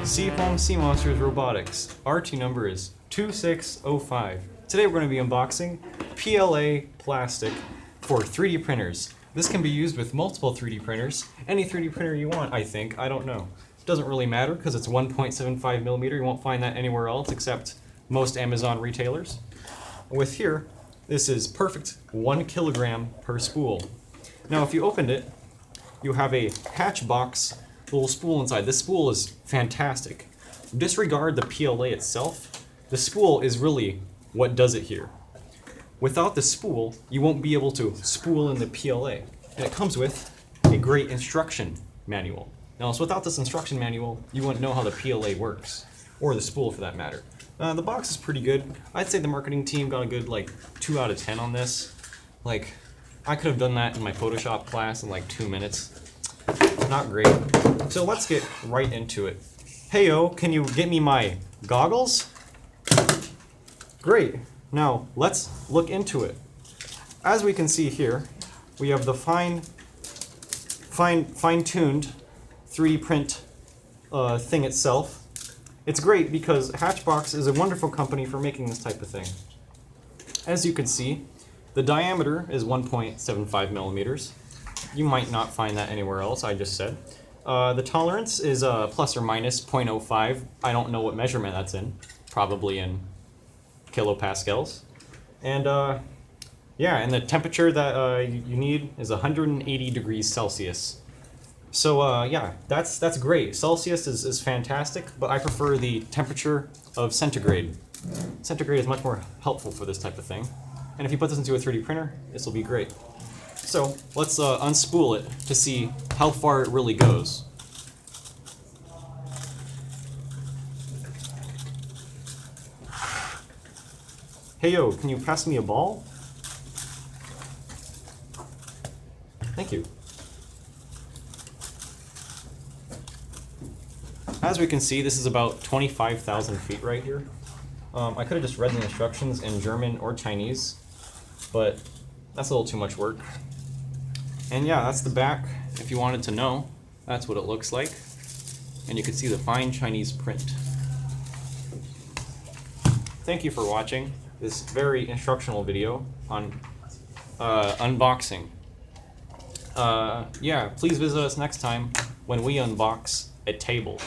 Sehome Seamonsters Robotics. RT number is 2605. Today we're going to be unboxing PLA plastic for 3D printers. This can be used with multiple 3D printers. Any 3D printer you want, I think. I don't know. Doesn't really matter because it's 1.75 millimeter. You won't find that anywhere else except most Amazon retailers. With here, this is perfect 1 kilogram per spool. Now if you opened it, you have a Hatchbox little spool inside. This spool is fantastic. Disregard the PLA itself. The spool is really what does it here. Without the spool, you won't be able to spool in the PLA. And it comes with a great instruction manual. Now, so without this instruction manual, you wouldn't know how the PLA works, or the spool for that matter. The box is pretty good. I'd say the marketing team got a good 2 out of 10 on this. I could have done that in my Photoshop class in 2 minutes. Not great. So let's get right into it. Heyo, can you get me my goggles? Great. Now let's look into it. As we can see here, we have the fine-tuned 3D print thing itself. It's great because Hatchbox is a wonderful company for making this type of thing. As you can see, the diameter is 1.75 millimeters. You might not find that anywhere else, I just said. The tolerance is plus or minus 0.05. I don't know what measurement that's in. Probably in kilopascals. And yeah, and the temperature that you need is 180 degrees Celsius. So yeah, that's great. Celsius is fantastic, but I prefer the temperature of centigrade. Centigrade is much more helpful for this type of thing. And if you put this into a 3D printer, this will be great. So let's unspool it to see how far it really goes. Hey yo, can you pass me a ball? Thank you. As we can see, this is about 25,000 feet right here. I could have just read the instructions in German or Chinese, but that's a little too much work. And yeah, that's the back. If you wanted to know, that's what it looks like. And you can see the fine Chinese print. Thank you for watching this very instructional video on unboxing. Yeah, please visit us next time when we unbox a table.